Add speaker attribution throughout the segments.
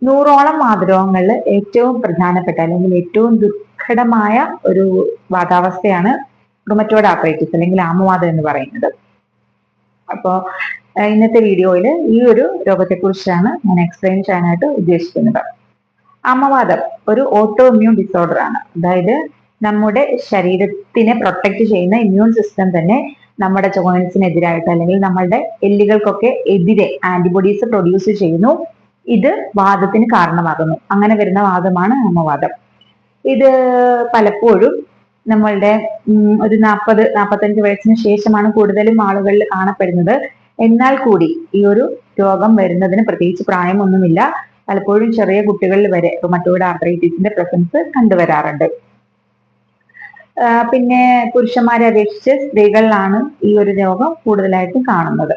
Speaker 1: 100ഓളം വാതരോഗങ്ങളിൽ ഏറ്റവും പ്രധാനപ്പെട്ട അല്ലെങ്കിൽ ഏറ്റവും ദുർഘടമായ ഒരു വാതാവസ്ഥയാണ് റുമറ്റോയ്ഡ് ആർത്രൈറ്റിസ് അല്ലെങ്കിൽ ആമവാദം എന്ന് പറയുന്നത്. അപ്പോൾ ഇന്നത്തെ വീഡിയോയിൽ ഈ ഒരു രോഗത്തെക്കുറിച്ചാണ് ഞാൻ എക്സ്പ്ലെയിൻ ചെയ്യാനായിട്ട് ഉദ്ദേശിക്കുന്നത്. ആമവാദം ഒരു ഓട്ടോ ഇമ്മ്യൂൺ ഡിസോർഡർ ആണ്. അതായത് നമ്മുടെ ശരീരത്തിനെ പ്രൊട്ടക്ട് ചെയ്യുന്ന ഇമ്മ്യൂൺ സിസ്റ്റം തന്നെ നമ്മുടെ ജോയിൻസിനെതിരായിട്ട് അല്ലെങ്കിൽ നമ്മളുടെ എല്ലുകൾക്കൊക്കെ എതിരെ ആന്റിബോഡീസ് പ്രൊഡ്യൂസ് ചെയ്യുന്നു. ഇത് വാദത്തിന് കാരണമാകുന്നു. അങ്ങനെ വരുന്ന വാദമാണ് ആമവാദം. ഇത് പലപ്പോഴും നമ്മളുടെ ഒരു 40-45 വയസ്സിന് ശേഷമാണ് കൂടുതലും ആളുകളിൽ കാണപ്പെടുന്നത്. എന്നാൽ കൂടി ഈ ഒരു രോഗം വരുന്നതിന് പ്രത്യേകിച്ച് പ്രായമൊന്നുമില്ല. പലപ്പോഴും ചെറിയ കുട്ടികളിൽ വരെ റുമറ്റോയ്ഡ് ആർത്രൈറ്റിസിന്റെ പ്രസൻസ് കണ്ടുവരാറുണ്ട്. പിന്നെ പുരുഷന്മാരെ അപേക്ഷിച്ച് സ്ത്രീകളിലാണ് ഈ ഒരു രോഗം കൂടുതലായിട്ടും കാണുന്നത്.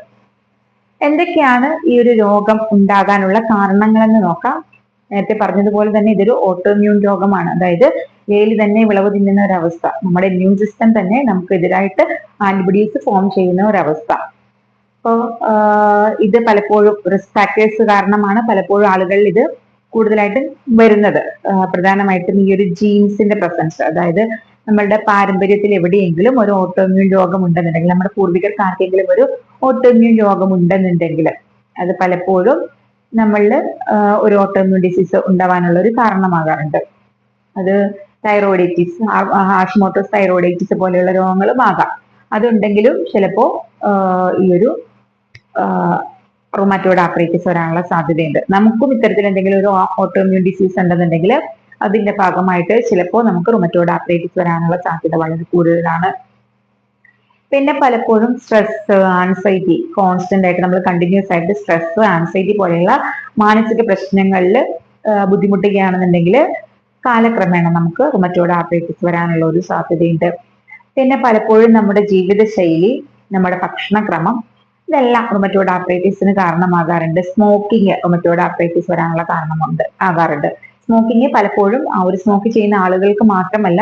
Speaker 1: എന്തൊക്കെയാണ് ഈ ഒരു രോഗം ഉണ്ടാകാനുള്ള കാരണങ്ങളെന്ന് നോക്കാം. നേരത്തെ പറഞ്ഞതുപോലെ തന്നെ ഇതൊരു ഓട്ടോ ഇമ്മ്യൂൺ രോഗമാണ്. അതായത് വേലി തന്നെ വിളവ് തിന്നുന്ന ഒരവസ്ഥ. നമ്മുടെ ഇമ്മ്യൂൺ സിസ്റ്റം തന്നെ നമുക്കെതിരായിട്ട് ആന്റിബോഡീസ് ഫോം ചെയ്യുന്ന ഒരവസ്ഥ. അപ്പോൾ ഇത് പലപ്പോഴും റിസ്ക് ഫാക്ടേഴ്സ് കാരണമാണ് പലപ്പോഴും ആളുകളിൽ ഇത് കൂടുതലായിട്ടും വരുന്നത്. പ്രധാനമായിട്ടും ഈ ഒരു ജീൻസിന്റെ പ്രസൻസ്, അതായത് നമ്മളുടെ പാരമ്പര്യത്തിൽ എവിടെയെങ്കിലും ഒരു ഓട്ടോ ഇമ്മ്യൂൺ രോഗം ഉണ്ടെന്നുണ്ടെങ്കിൽ, നമ്മുടെ പൂർവികർക്ക് ആർക്കെങ്കിലും ഒരു ഓട്ടോ ഇമ്മ്യൂൺ രോഗം ഉണ്ടെന്നുണ്ടെങ്കിൽ അത് പലപ്പോഴും നമ്മളിൽ ഒരു ഓട്ടോ ഇമ്മ്യൂൺ ഡിസീസ് ഉണ്ടാവാനുള്ള ഒരു കാരണമാകാറുണ്ട്. അത് തൈറോയിഡൈറ്റിസ്, ഹാഷിമോട്ടോസ് തൈറോയിഡൈറ്റിസ് പോലെയുള്ള രോഗങ്ങളും ആകാം. അതുണ്ടെങ്കിലും ചിലപ്പോൾ ഈ ഒരു റുമറ്റോയ്ഡ് ആർത്രൈറ്റിസ് വരാനുള്ള സാധ്യതയുണ്ട്. നമുക്കും ഇത്തരത്തിൽ എന്തെങ്കിലും ഒരു ഓട്ടോ ഇമ്മ്യൂൺ ഡിസീസ് ഉണ്ടെന്നുണ്ടെങ്കിൽ അതിന്റെ ഭാഗമായിട്ട് ചിലപ്പോൾ നമുക്ക് റുമറ്റോയ്ഡ് ആർത്രൈറ്റിസ് വരാനുള്ള സാധ്യത വളരെ കൂടുതലാണ്. പിന്നെ പലപ്പോഴും സ്ട്രെസ്, ആൻസൈറ്റി, കോൺസ്റ്റന്റ് ആയിട്ട് നമ്മൾ കണ്ടിന്യൂസ് ആയിട്ട് സ്ട്രെസ്, ആൻസൈറ്റി പോലെയുള്ള മാനസിക പ്രശ്നങ്ങളിൽ ബുദ്ധിമുട്ടുകയാണെന്നുണ്ടെങ്കിൽ കാലക്രമേണ നമുക്ക് റുമറ്റോയ്ഡ് ആർത്രൈറ്റിസ് വരാനുള്ള ഒരു സാധ്യതയുണ്ട്. പിന്നെ പലപ്പോഴും നമ്മുടെ ജീവിതശൈലി, നമ്മുടെ ഭക്ഷണക്രമം, ഇതെല്ലാം റുമറ്റോയ്ഡ് ആർത്രൈറ്റിസിന് കാരണമാകാറുണ്ട്. സ്മോക്കിംഗ് റുമറ്റോയ്ഡ് ആർത്രൈറ്റിസ് വരാനുള്ള ആകാറുണ്ട്. സ്മോക്കിംഗ് പലപ്പോഴും ആ ഒരു സ്മോക്ക് ചെയ്യുന്ന ആളുകൾക്ക് മാത്രമല്ല,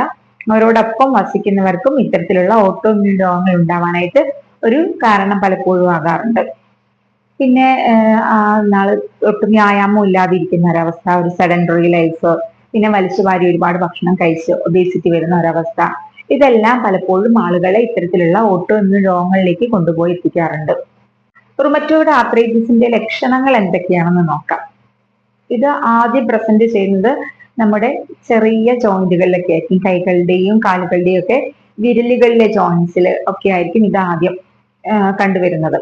Speaker 1: അവരോടൊപ്പം വസിക്കുന്നവർക്കും ഇത്തരത്തിലുള്ള ഓട്ടോ ഇമ്മ്യൂൺ രോഗങ്ങൾ ഉണ്ടാവാനായിട്ട് ഒരു കാരണം പലപ്പോഴും ആകാറുണ്ട്. പിന്നെ ഒട്ടും വ്യായാമം ഇല്ലാതിരിക്കുന്ന ഒരവസ്ഥ, ഒരു സെഡൻഡറി ലൈഫ്, പിന്നെ വലിച്ചുവാരി ഒരുപാട് ഭക്ഷണം കഴിച്ച് ഒബേസിറ്റി വരുന്ന ഒരവസ്ഥ, ഇതെല്ലാം പലപ്പോഴും ആളുകളെ ഇത്തരത്തിലുള്ള ഓട്ടോ ഇമ്മ്യൂൺ രോഗങ്ങളിലേക്ക് കൊണ്ടുപോയി എത്തിക്കാറുണ്ട്. റുമറ്റോയ്ഡ് ആർത്രൈറ്റിസിന്റെ ലക്ഷണങ്ങൾ എന്തൊക്കെയാണെന്ന് നോക്കാം. ഇത് ആദ്യം പ്രസന്റ് ചെയ്യുന്നത് നമ്മുടെ ചെറിയ ജോയിന്റുകളിലൊക്കെ ആയിരിക്കും. കൈകളുടെയും കാലുകളുടെയും ഒക്കെ വിരലുകളിലെ ജോയിന്റ്സിൽ ഒക്കെ ആയിരിക്കും ഇത് ആദ്യം കണ്ടുവരുന്നത്.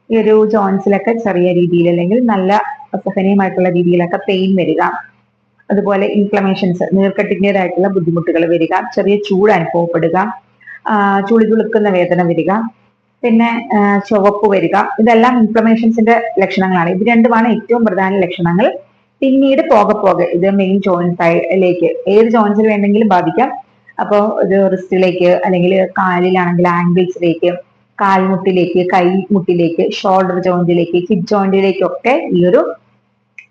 Speaker 1: ഈ ഒരു ജോയിന്റ്സിലൊക്കെ ചെറിയ രീതിയിൽ അല്ലെങ്കിൽ നല്ല അസഹനീയമായിട്ടുള്ള രീതിയിലൊക്കെ പെയിൻ വരിക, അതുപോലെ ഇൻഫ്ലമേഷൻസ്, നീർക്കെട്ടിൻ്റെതായിട്ടുള്ള ബുദ്ധിമുട്ടുകൾ വരിക, ചെറിയ ചൂട് അനുഭവപ്പെടുക, ചുളിതുളുക്കുന്ന വേദന വരിക, പിന്നെ ചുവപ്പ് വരിക, ഇതെല്ലാം ഇൻഫ്ലമേഷൻസിന്റെ ലക്ഷണങ്ങളാണ്. ഇത് രണ്ടുമാണ് ഏറ്റവും പ്രധാന ലക്ഷണങ്ങൾ. പിന്നീട് പോകെ ഇത് മെയിൻ ജോയിൻസിലേക്ക്, ഏത് ജോയിൻസിൽ വേണമെങ്കിലും ബാധിക്കാം. അപ്പോൾ ഇത് റിസ്റ്റിലേക്ക്, അല്ലെങ്കിൽ കാലിലാണെങ്കിൽ ആംഗിൾസിലേക്ക്, കാൽമുട്ടിലേക്ക്, കൈമുട്ടിലേക്ക്, ഷോൾഡർ ജോയിന്റിലേക്ക്, ഹിപ്പ് ജോയിന്റിലേക്കൊക്കെ ഈ ഒരു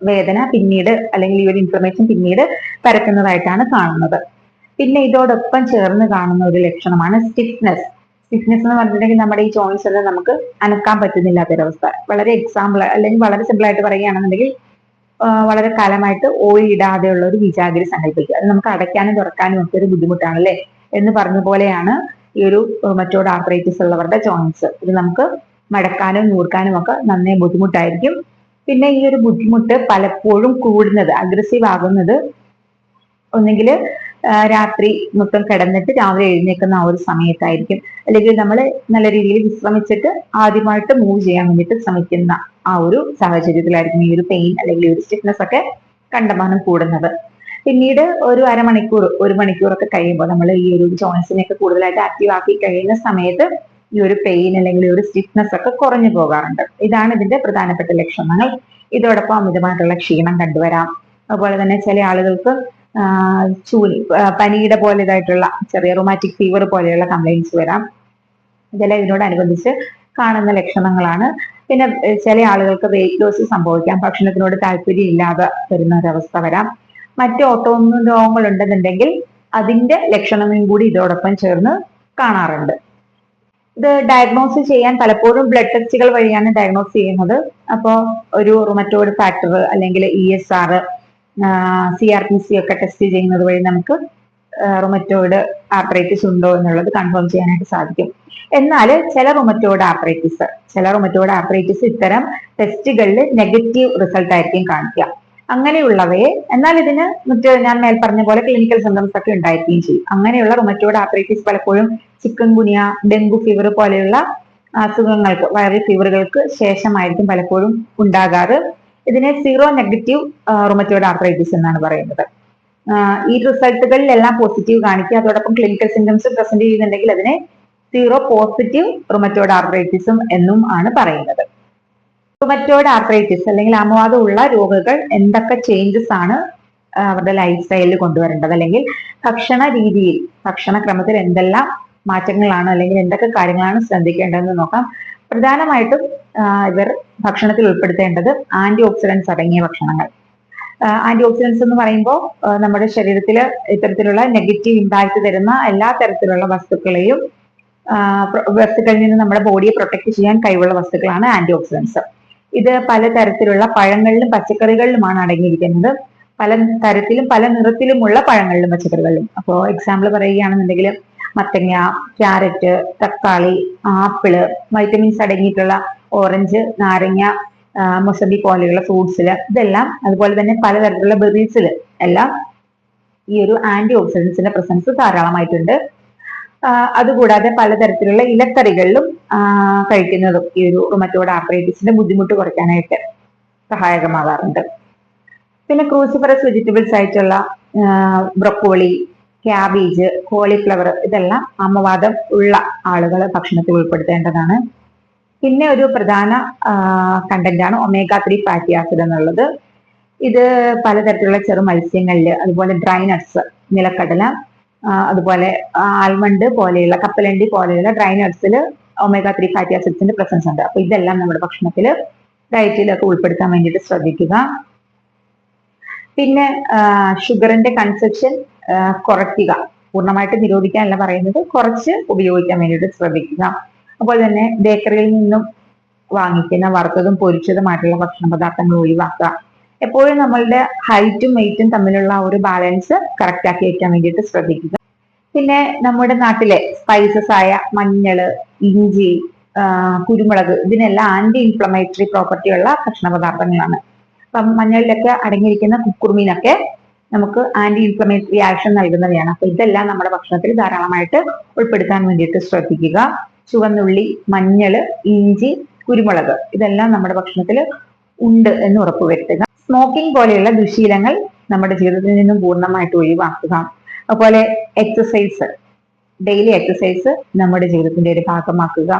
Speaker 1: വേദന പിന്നീട് അല്ലെങ്കിൽ ഈ ഒരു ഇൻഫ്ലമേഷൻ പിന്നീട് പരക്കുന്നതായിട്ടാണ് കാണുന്നത്. പിന്നെ ഇതോടൊപ്പം ചേർന്ന് കാണുന്ന ഒരു ലക്ഷണമാണ് സ്റ്റിഫ്നെസ്. സ്റ്റിഫ്നെസ് എന്ന് പറഞ്ഞിട്ടുണ്ടെങ്കിൽ നമ്മുടെ ഈ ജോയിൻസ് എല്ലാം നമുക്ക് അനക്കാൻ പറ്റുന്നില്ലാത്തൊരവസ്ഥ. വളരെ എക്സാമ്പിൾ അല്ലെങ്കിൽ വളരെ സിമ്പിൾ ആയിട്ട് പറയുകയാണെന്നുണ്ടെങ്കിൽ വളരെ കാലമായിട്ട് ഓയിൽ ഇടാതെയുള്ള ഒരു വിജാഗിരി സങ്കല്പിക്കുക. അത് നമുക്ക് അടയ്ക്കാനും തുറക്കാനും ഒക്കെ ഒരു ബുദ്ധിമുട്ടാണല്ലേ എന്ന് പറഞ്ഞ പോലെയാണ് ഈ ഒരു റുമറ്റോയ്ഡ് ആർത്രൈറ്റിസ് ഉള്ളവരുടെ ജോയിൻസ്. ഇത് നമുക്ക് മടക്കാനും നൂർക്കാനും ഒക്കെ നന്നേ ബുദ്ധിമുട്ടായിരിക്കും. പിന്നെ ഈ ഒരു ബുദ്ധിമുട്ട് പലപ്പോഴും കൂടുന്നത്, അഗ്രസീവ് ആകുന്നത് ഒന്നെങ്കിൽ രാത്രി മൊത്തം കിടന്നിട്ട് രാവിലെ എഴുന്നേൽക്കുന്ന ആ ഒരു സമയത്തായിരിക്കും, അല്ലെങ്കിൽ നമ്മൾ നല്ല രീതിയിൽ വിശ്രമിച്ചിട്ട് ആദ്യമായിട്ട് മൂവ് ചെയ്യാൻ വേണ്ടിയിട്ട് ശ്രമിക്കുന്ന ആ ഒരു സാഹചര്യത്തിലായിരിക്കും ഈ ഒരു പെയിൻ അല്ലെങ്കിൽ ഒരു സ്റ്റിഫ്നെസ് ഒക്കെ കണ്ടമാനം കൂടുന്നത്. പിന്നീട് ഒരു അരമണിക്കൂർ, ഒരു മണിക്കൂറൊക്കെ കഴിയുമ്പോൾ നമ്മൾ ഈ ഒരു ജോയിൻസിനെയൊക്കെ കൂടുതലായിട്ട് ആക്റ്റീവ് ആക്കി കഴിയുന്ന സമയത്ത് ഈ ഒരു പെയിൻ അല്ലെങ്കിൽ ഒരു സ്റ്റിഫ്നെസ് ഒക്കെ കുറഞ്ഞു പോകാറുണ്ട്. ഇതാണ് ഇതിന്റെ പ്രധാനപ്പെട്ട ലക്ഷണങ്ങൾ. ഇതോടൊപ്പം അമിതമായിട്ടുള്ള ക്ഷീണം കണ്ടുവരാം. അതുപോലെ തന്നെ ചില ആളുകൾക്ക് പനിയുടെ പോലെതായിട്ടുള്ള ചെറിയ റൊമാറ്റിക് ഫീവർ പോലെയുള്ള കംപ്ലൈൻറ്റ്സ് വരാം. ഇതെല്ലാം ഇതിനോടനുബന്ധിച്ച് കാണുന്ന ലക്ഷണങ്ങളാണ്. പിന്നെ ചില ആളുകൾക്ക് വെയിറ്റ് ലോസ് സംഭവിക്കാം, ഭക്ഷണത്തിനോട് താല്പര്യം ഇല്ലാതെ വരുന്ന ഒരവസ്ഥ വരാം. മറ്റ് ഓട്ടോഇമ്മ്യൂൺ രോഗങ്ങൾ ഉണ്ടെന്നുണ്ടെങ്കിൽ അതിന്റെ ലക്ഷണങ്ങളും കൂടി ഇതോടൊപ്പം ചേർന്ന് കാണാറുണ്ട്. ഇത് ഡയഗ്നോസ് ചെയ്യാൻ പലപ്പോഴും ബ്ലഡ് ടെസ്റ്റുകൾ വഴിയാണ് ഡയഗ്നോസ് ചെയ്യുന്നത്. അപ്പോൾ ഒരു റുമറ്റോയിഡ് ഫാക്ടർ അല്ലെങ്കിൽ ESR, CRPC ഒക്കെ ടെസ്റ്റ് ചെയ്യുന്നത് വഴി നമുക്ക് റുമറ്റോയിഡ് ആർത്രൈറ്റിസ് ഉണ്ടോ എന്നുള്ളത് കൺഫേം ചെയ്യാനായിട്ട് സാധിക്കും. എന്നാൽ ചില റുമറ്റോയിഡ് ആർത്രൈറ്റിസ് ഇത്തരം ടെസ്റ്റുകളിൽ നെഗറ്റീവ് റിസൾട്ട് ആയിരിക്കും കാണിക്കുക. അങ്ങനെയുള്ളവയെ, എന്നാൽ ഇതിന് ഞാൻ മേൽ പറഞ്ഞ പോലെ ക്ലിനിക്കൽ സിംറ്റംസ് ഒക്കെ ഉണ്ടായിരിക്കുകയും ചെയ്യും. അങ്ങനെയുള്ള റുമറ്റോയിഡ് ആർത്രൈറ്റിസ് പലപ്പോഴും ചിക്കൻ ഗുനിയ, ഡെങ്കു ഫീവർ പോലെയുള്ള അസുഖങ്ങൾക്ക്, വൈറൽ ഫീവറുകൾക്ക് ശേഷമായിരിക്കും പലപ്പോഴും ഉണ്ടാകാറ്. ഇതിനെ സീറോ നെഗറ്റീവ് റുമറ്റോയിഡ് ആർത്രൈറ്റിസ് എന്നാണ് പറയുന്നത്. ഈ റിസൾട്ടുകളിലെല്ലാം പോസിറ്റീവ് കാണിക്കുക, അതോടൊപ്പം ക്ലിനിക്കൽ സിംറ്റംസ് പ്രസന്റ് ചെയ്യുന്നുണ്ടെങ്കിൽ അതിനെ സീറോ പോസിറ്റീവ് റുമറ്റോയിഡ് ആർത്രൈറ്റിസും എന്നും ആണ് പറയുന്നത്. റുമറ്റോയിഡ് ആർത്രൈറ്റിസ് അല്ലെങ്കിൽ ആമവാദം ഉള്ള രോഗികൾ എന്തൊക്കെ ചേഞ്ചസ് ആണ് അവരുടെ ലൈഫ് സ്റ്റൈലിൽ കൊണ്ടുവരേണ്ടത്, അല്ലെങ്കിൽ ഭക്ഷണക്രമത്തിൽ എന്തെല്ലാം മാറ്റങ്ങളാണ് അല്ലെങ്കിൽ എന്തൊക്കെ കാര്യങ്ങളാണ് ശ്രദ്ധിക്കേണ്ടതെന്ന് നോക്കാം. പ്രധാനമായിട്ടും ഇവർ ഭക്ഷണത്തിൽ ഉൾപ്പെടുത്തേണ്ടത് ആന്റി ഓക്സിഡൻസ് അടങ്ങിയ ഭക്ഷണങ്ങൾ. ആന്റി ഓക്സിഡൻസ് എന്ന് പറയുമ്പോൾ നമ്മുടെ ശരീരത്തിൽ ഇത്തരത്തിലുള്ള നെഗറ്റീവ് ഇമ്പാക്ട് തരുന്ന എല്ലാ തരത്തിലുള്ള വസ്തുക്കളിൽ നിന്ന് നമ്മുടെ ബോഡിയെ പ്രൊട്ടക്ട് ചെയ്യാൻ കഴിവുള്ള വസ്തുക്കളാണ് ആന്റി ഓക്സിഡൻസ്. ഇത് പലതരത്തിലുള്ള പഴങ്ങളിലും പച്ചക്കറികളിലുമാണ് അടങ്ങിയിരിക്കുന്നത്. പല തരത്തിലും പല നിറത്തിലുമുള്ള പഴങ്ങളിലും പച്ചക്കറികളിലും. അപ്പോൾ എക്സാമ്പിൾ പറയുകയാണെന്നുണ്ടെങ്കിൽ മത്തങ്ങ, ക്യാരറ്റ്, തക്കാളി, ആപ്പിള്, വൈറ്റമിൻസ് അടങ്ങിയിട്ടുള്ള ഓറഞ്ച്, നാരങ്ങ, മൊസബി പോലെയുള്ള ഫ്രൂട്ട്സിൽ ഇതെല്ലാം, അതുപോലെ തന്നെ പലതരത്തിലുള്ള ബെറീസിൽ എല്ലാം ഈ ഒരു ആന്റി ഓക്സിഡൻസിന്റെ പ്രസൻസ് ധാരാളമായിട്ടുണ്ട്. അതുകൂടാതെ പലതരത്തിലുള്ള ഇലക്കറികളിലും കഴിക്കുന്നതും ഈ ഒരു റുമറ്റോയിഡ് ആർത്രൈറ്റിസിന്റെ ബുദ്ധിമുട്ട് കുറയ്ക്കാനായിട്ട് സഹായകമാകാറുണ്ട്. പിന്നെ ക്രൂസിഫറസ് വെജിറ്റബിൾസ് ആയിട്ടുള്ള ബ്രൊക്കോളി, ക്യാബേജ്, കോളിഫ്ലവർ ഇതെല്ലാം ആമവാദം ഉള്ള ആളുകൾ ഭക്ഷണത്തിൽ ഉൾപ്പെടുത്തേണ്ടതാണ്. പിന്നെ ഒരു പ്രധാന കണ്ടന്റ് ആണ് omega-3 ഫാറ്റി ആസിഡ് എന്നുള്ളത്. ഇത് പലതരത്തിലുള്ള ചെറു മത്സ്യങ്ങളിൽ, അതുപോലെ ഡ്രൈ നട്ട്സ്, നിലക്കടല, അതുപോലെ ആൽമണ്ട് പോലെയുള്ള, കപ്പലണ്ടി പോലെയുള്ള ഡ്രൈ നട്ട്സിൽ omega-3 ഫാറ്റി ആസിഡ്സിന്റെ പ്രസൻസ് ഉണ്ട്. അപ്പൊ ഇതെല്ലാം നമ്മുടെ ഭക്ഷണത്തിൽ, ഡയറ്റിലൊക്കെ ഉൾപ്പെടുത്താൻ വേണ്ടിയിട്ട് ശ്രദ്ധിക്കുക. പിന്നെ ഷുഗറിന്റെ കൺസപ്ഷൻ കുറയ്ക്കുക, പൂർണ്ണമായിട്ട് നിരോധിക്കാനല്ല പറയുന്നത്, കുറച്ച് ഉപയോഗിക്കാൻ വേണ്ടിയിട്ട് ശ്രദ്ധിക്കുക. അതുപോലെ തന്നെ ബേക്കറിയിൽ നിന്നും വാങ്ങിക്കുന്ന വറുത്തതും പൊരിച്ചതുമായിട്ടുള്ള ഭക്ഷണ പദാർത്ഥങ്ങൾ ഒഴിവാക്കുക. എപ്പോഴും നമ്മളുടെ ഹൈറ്റും വെയിറ്റും തമ്മിലുള്ള ഒരു ബാലൻസ് കറക്റ്റ് ആക്കി വെക്കാൻ വേണ്ടിയിട്ട് ശ്രദ്ധിക്കുക. പിന്നെ നമ്മുടെ നാട്ടിലെ സ്പൈസസ് ആയ മഞ്ഞള്, ഇഞ്ചി, കുരുമുളക്, ഇതിനെല്ലാം ആന്റി ഇൻഫ്ലമേറ്ററി പ്രോപ്പർട്ടി ഉള്ള ഭക്ഷണ പദാർത്ഥങ്ങളാണ്. അപ്പം മഞ്ഞളിലൊക്കെ അടങ്ങിയിരിക്കുന്ന കുക്കുർമീനൊക്കെ നമുക്ക് ആന്റി ഇൻഫ്ലമേറ്ററി ആക്ഷൻ നൽകുന്നവയാണ്. അപ്പൊ ഇതെല്ലാം നമ്മുടെ ഭക്ഷണത്തിൽ ധാരാളമായിട്ട് ഉൾപ്പെടുത്താൻ വേണ്ടിയിട്ട് ശ്രദ്ധിക്കുക. ചുവന്നുള്ളി, മഞ്ഞള്, ഇഞ്ചി, കുരുമുളക് ഇതെല്ലാം നമ്മുടെ ഭക്ഷണത്തിൽ ഉണ്ട് എന്ന് ഉറപ്പുവരുത്തുക. സ്മോക്കിംഗ് പോലെയുള്ള ദുശീലങ്ങൾ നമ്മുടെ ജീവിതത്തിൽ നിന്നും പൂർണ്ണമായിട്ട് ഒഴിവാക്കുക. അതുപോലെ ഡെയിലി എക്സസൈസ് നമ്മുടെ ജീവിതത്തിന്റെ ഒരു ഭാഗമാക്കുക.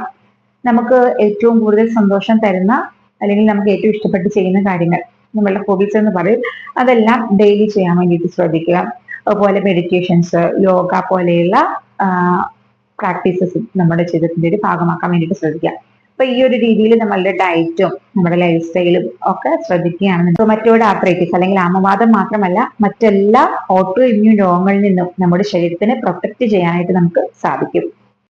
Speaker 1: നമുക്ക് ഏറ്റവും കൂടുതൽ സന്തോഷം തരുന്ന, അല്ലെങ്കിൽ നമുക്ക് ഏറ്റവും ഇഷ്ടപ്പെട്ട് ചെയ്യുന്ന കാര്യങ്ങൾ, നമ്മളുടെ ഹോബീസ് എന്ന് പറയും, അതെല്ലാം ഡെയിലി ചെയ്യാൻ വേണ്ടിയിട്ട് ശ്രദ്ധിക്കുക. അതുപോലെ മെഡിറ്റേഷൻസ്, യോഗ പോലെയുള്ള പ്രാക്ടീസസ് നമ്മുടെ ജീവിതത്തിന്റെ ഒരു ഭാഗമാക്കാൻ വേണ്ടിയിട്ട് ശ്രദ്ധിക്കുക. അപ്പൊ ഈ ഒരു രീതിയിൽ നമ്മളുടെ ഡയറ്റും നമ്മുടെ ലൈഫ് സ്റ്റൈലും ഒക്കെ ശ്രദ്ധിക്കുകയാണെന്നുണ്ടെങ്കിൽ റുമറ്റോയിഡ് ആർത്രൈറ്റിസ് അല്ലെങ്കിൽ ആമവാദം മാത്രമല്ല, മറ്റെല്ലാ ഓട്ടോ ഇമ്മ്യൂൺ രോഗങ്ങളിൽ നിന്നും നമ്മുടെ ശരീരത്തിനെ പ്രൊട്ടക്ട് ചെയ്യാനായിട്ട് നമുക്ക് സാധിക്കും.